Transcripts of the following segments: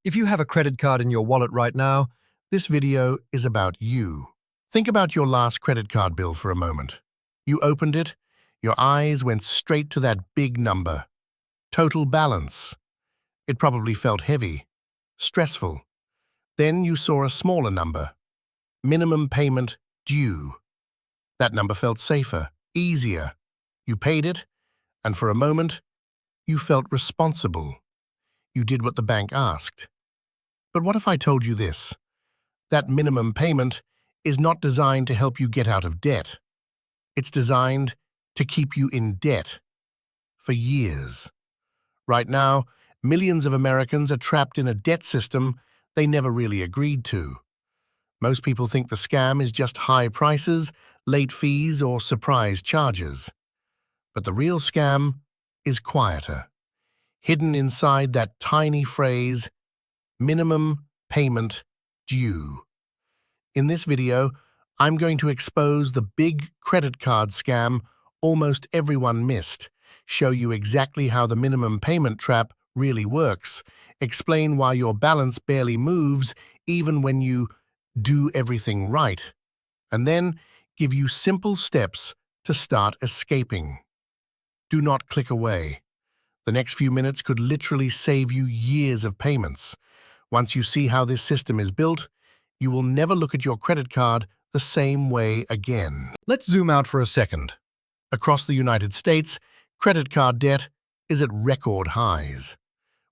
If you have a credit card in your wallet right now, this video is about you. Think about your last credit card bill for a moment. You opened it, your eyes went straight to that big number. Total balance. It probably felt heavy, stressful. Then you saw a smaller number. Minimum payment due. That number felt safer, easier. You paid it, and for a moment, you felt responsible. You did what the bank asked. But what if I told you this? That minimum payment is not designed to help you get out of debt. It's designed to keep you in debt for years. Right now, millions of Americans are trapped in a debt system they never really agreed to. Most people think the scam is just high prices, late fees, or surprise charges. But the real scam is quieter, hidden inside that tiny phrase, minimum payment due. In this video, I'm going to expose the big credit card scam almost everyone missed, show you exactly how the minimum payment trap really works, explain why your balance barely moves even when you do everything right, and then give you simple steps to start escaping. Do not click away. The next few minutes could literally save you years of payments. Once you see how this system is built, you will never look at your credit card the same way again. Let's zoom out for a second. Across the United States, credit card debt is at record highs.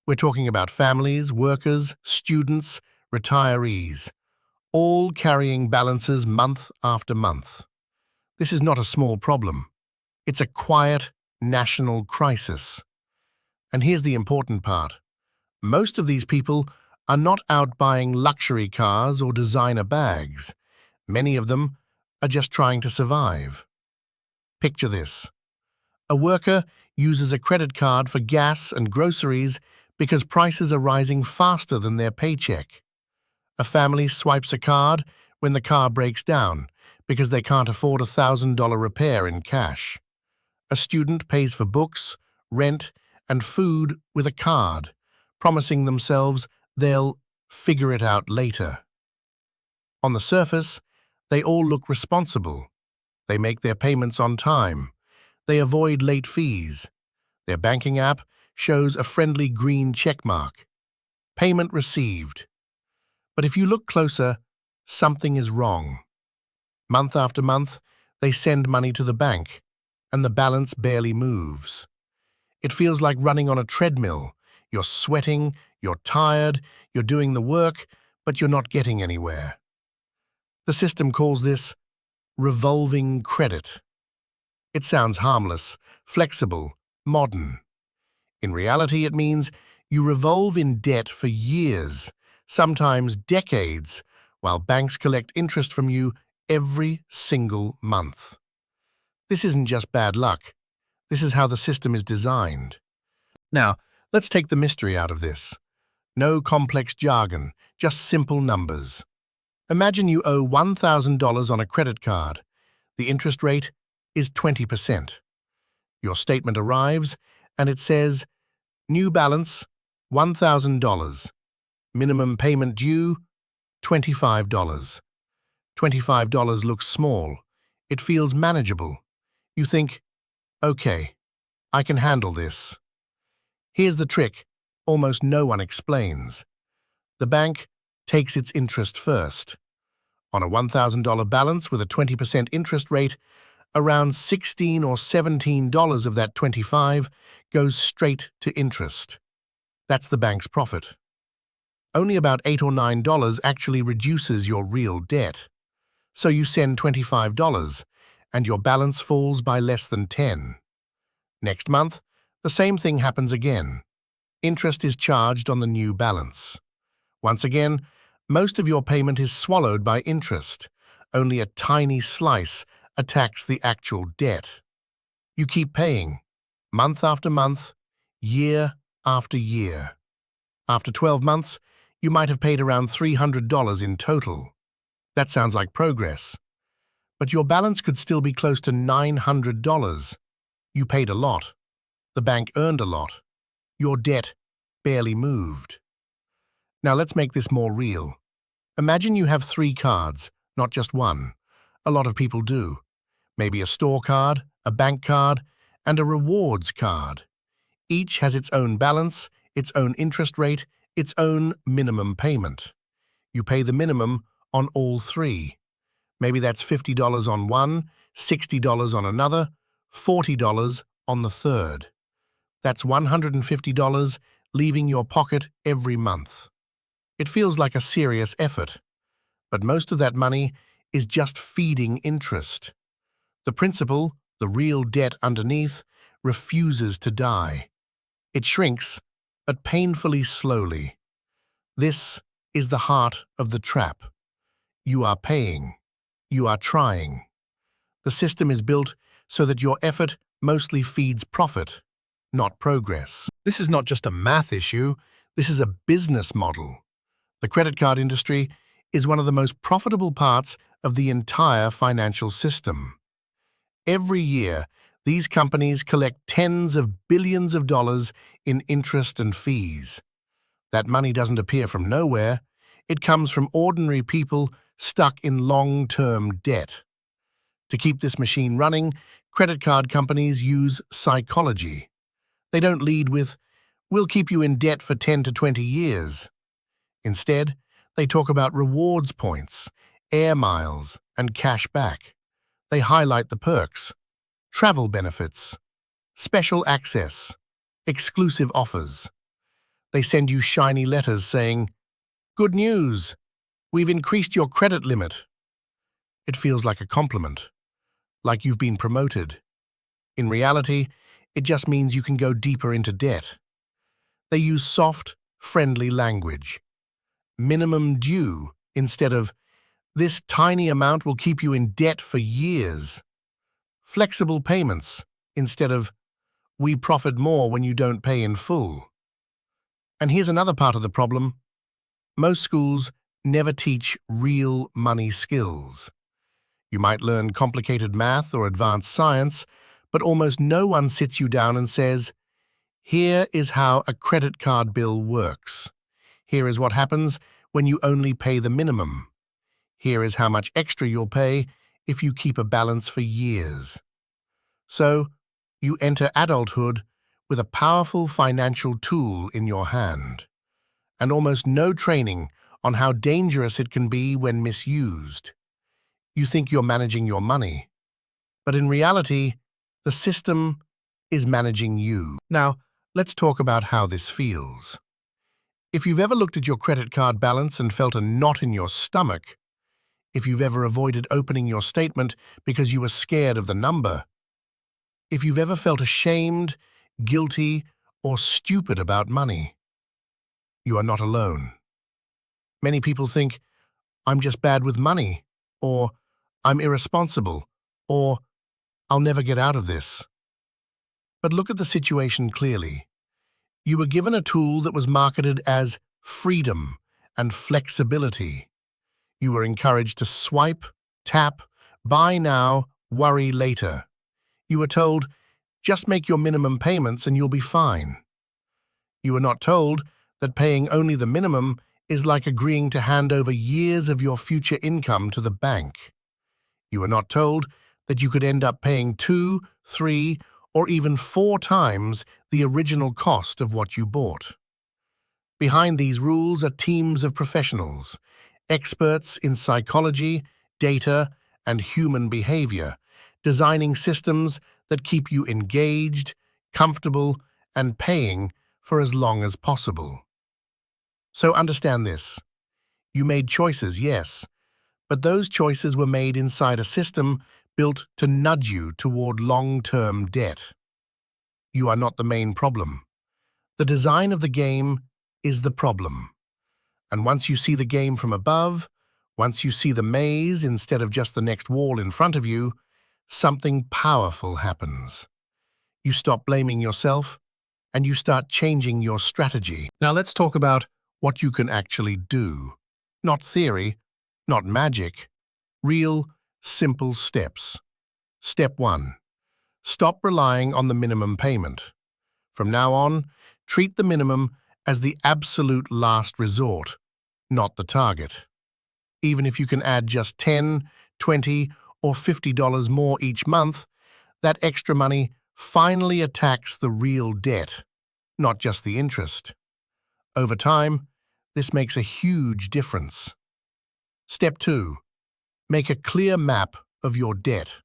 We're talking about families, workers, students, retirees, all carrying balances month after month. This is not a small problem. It's a quiet national crisis. And here's the important part. Most of these people are not out buying luxury cars or designer bags. Many of them are just trying to survive. Picture this. A worker uses a credit card for gas and groceries because prices are rising faster than their paycheck. A family swipes a card when the car breaks down because they can't afford a $1,000 repair in cash. A student pays for books, rent, and food with a card, promising themselves they'll figure it out later. On the surface, they all look responsible. They make their payments on time. They avoid late fees. Their banking app shows a friendly green checkmark. Payment received. But if you look closer, something is wrong. Month after month, they send money to the bank, and the balance barely moves. It feels like running on a treadmill. You're sweating, you're tired, you're doing the work, but you're not getting anywhere. The system calls this revolving credit. It sounds harmless, flexible, modern. In reality, it means you revolve in debt for years, sometimes decades, while banks collect interest from you every single month. This isn't just bad luck. This is how the system is designed. Now, let's take the mystery out of this. No complex jargon, just simple numbers. Imagine you owe $1,000 on a credit card. The interest rate is 20%. Your statement arrives, and it says, new balance, $1,000. Minimum payment due, $25. $25 looks small. It feels manageable. You think, okay, I can handle this. Here's the trick almost no one explains. The bank takes its interest first. On a $1,000 balance with a 20% interest rate, around $16 or $17 of that $25 goes straight to interest. That's the bank's profit. Only about $8 or $9 actually reduces your real debt. So you send $25, and your balance falls by less than $10. Next month, the same thing happens again. Interest is charged on the new balance. Once again, most of your payment is swallowed by interest. Only a tiny slice attacks the actual debt. You keep paying, month after month, year after year. After 12 months, you might have paid around $300 in total. That sounds like progress. But your balance could still be close to $900. You paid a lot. The bank earned a lot. Your debt barely moved. Now let's make this more real. Imagine you have 3 cards, not just one. A lot of people do. Maybe a store card, a bank card, and a rewards card. Each has its own balance, its own interest rate, its own minimum payment. You pay the minimum on all 3. Maybe that's $50 on one, $60 on another, $40 on the third. That's $150 leaving your pocket every month. It feels like a serious effort, but most of that money is just feeding interest. The principal, the real debt underneath, refuses to die. It shrinks, but painfully slowly. This is the heart of the trap. You are paying. You are trying. The system is built so that your effort mostly feeds profit, not progress. This is not just a math issue, this is a business model. The credit card industry is one of the most profitable parts of the entire financial system. Every year, these companies collect tens of billions of dollars in interest and fees. That money doesn't appear from nowhere. It comes from ordinary people stuck in long-term debt. To keep this machine running, credit card companies use psychology. They don't lead with, "We'll keep you in debt for 10 to 20 years. Instead, they talk about rewards points, air miles, and cash back. They highlight the perks, travel benefits, special access, exclusive offers. They send you shiny letters saying, "Good news! We've increased your credit limit." It feels like a compliment, like you've been promoted. In reality, it just means you can go deeper into debt. They use soft, friendly language. Minimum due instead of, "This tiny amount will keep you in debt for years." Flexible payments instead of, "We profit more when you don't pay in full." And here's another part of the problem. Most schools never teach real money skills. You might learn complicated math or advanced science, but almost no one sits you down and says, "Here is how a credit card bill works. Here is what happens when you only pay the minimum. Here is how much extra you'll pay if you keep a balance for years." So, you enter adulthood with a powerful financial tool in your hand, and almost no training on how dangerous it can be when misused. You think you're managing your money, but in reality, the system is managing you. Now, let's talk about how this feels. If you've ever looked at your credit card balance and felt a knot in your stomach, if you've ever avoided opening your statement because you were scared of the number, if you've ever felt ashamed, guilty, or stupid about money, you are not alone. Many people think, "I'm just bad with money," or "I'm irresponsible," or "I'll never get out of this." But look at the situation clearly. You were given a tool that was marketed as freedom and flexibility. You were encouraged to swipe, tap, buy now, worry later. You were told, "Just make your minimum payments and you'll be fine." You were not told that paying only the minimum is like agreeing to hand over years of your future income to the bank. You were not told that you could end up paying 2, 3, or even 4 times the original cost of what you bought. Behind these rules are teams of professionals, experts in psychology, data, and human behavior, designing systems that keep you engaged, comfortable, and paying for as long as possible. So understand this. You made choices, yes, but those choices were made inside a system built to nudge you toward long-term debt. You are not the main problem. The design of the game is the problem. And once you see the game from above, once you see the maze instead of just the next wall in front of you, something powerful happens. You stop blaming yourself, and you start changing your strategy. Now let's talk about what you can actually do. Not theory, not magic. Real, simple steps. Step 1. Stop relying on the minimum payment. From now on, treat the minimum as the absolute last resort, not the target. Even if you can add just $10, $20, or $50 more each month, that extra money finally attacks the real debt, not just the interest. Over time, this makes a huge difference. Step 2. Make a clear map of your debt.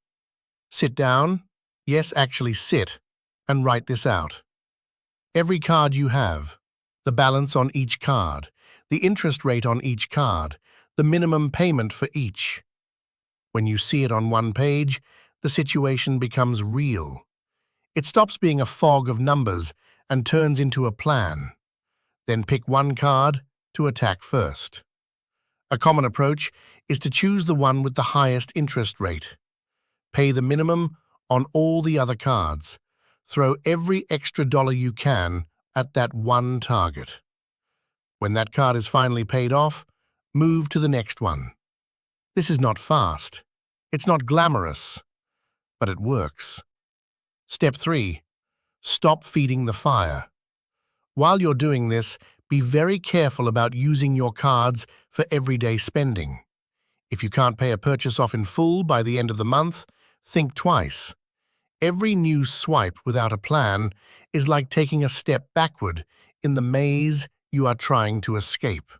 Sit down, yes, actually sit, and write this out. Every card you have, the balance on each card, the interest rate on each card, the minimum payment for each. When you see it on one page, the situation becomes real. It stops being a fog of numbers and turns into a plan. Then pick one card to attack first. A common approach is to choose the one with the highest interest rate. Pay the minimum on all the other cards. Throw every extra dollar you can at that one target. When that card is finally paid off, move to the next one. This is not fast. It's not glamorous, but it works. Step 3. Stop feeding the fire. While you're doing this, be very careful about using your cards for everyday spending. If you can't pay a purchase off in full by the end of the month, think twice. Every new swipe without a plan is like taking a step backward in the maze you are trying to escape.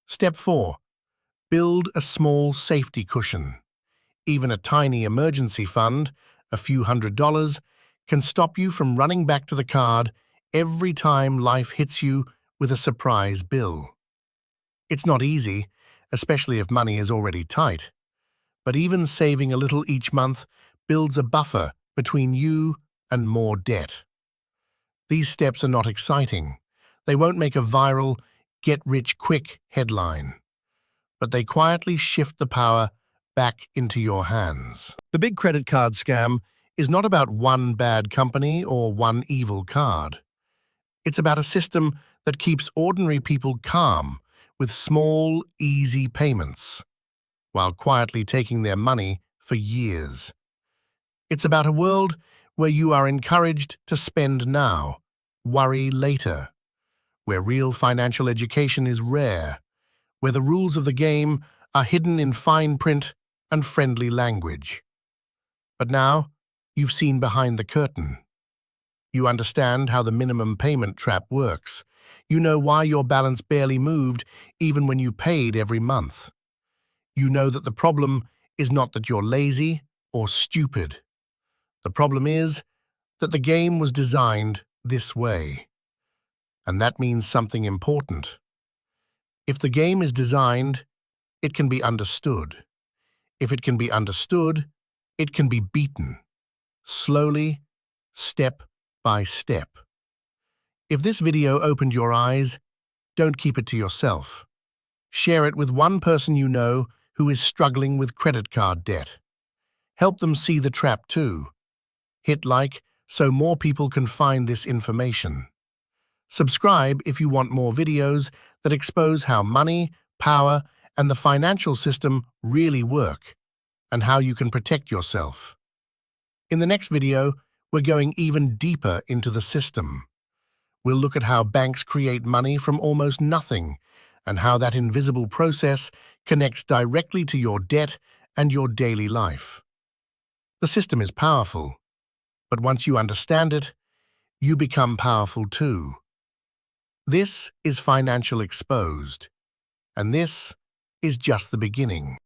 Step 4. Build a small safety cushion. Even a tiny emergency fund, a few $100s, can stop you from running back to the card every time life hits you with a surprise bill. It's not easy, especially if money is already tight. But even saving a little each month builds a buffer between you and more debt. These steps are not exciting. They won't make a viral, get-rich-quick headline. But they quietly shift the power back into your hands. The big credit card scam is not about one bad company or one evil card. It's about a system that keeps ordinary people calm with small, easy payments, while quietly taking their money for years. It's about a world where you are encouraged to spend now, worry later, where real financial education is rare, where the rules of the game are hidden in fine print and friendly language. But now, you've seen behind the curtain. You understand how the minimum payment trap works. You know why your balance barely moved even when you paid every month. You know that the problem is not that you're lazy or stupid. The problem is that the game was designed this way. And that means something important. If the game is designed, it can be understood. If it can be understood, it can be beaten. Slowly, step by step. If this video opened your eyes, don't keep it to yourself. Share it with one person you know who is struggling with credit card debt. Help them see the trap too. Hit like so more people can find this information. Subscribe if you want more videos that expose how money, power, and the financial system really work, and how you can protect yourself. In the next video, we're going even deeper into the system. We'll look at how banks create money from almost nothing, and how that invisible process connects directly to your debt and your daily life. The system is powerful, but once you understand it, you become powerful too. This is Financial Exposed, and this is just the beginning.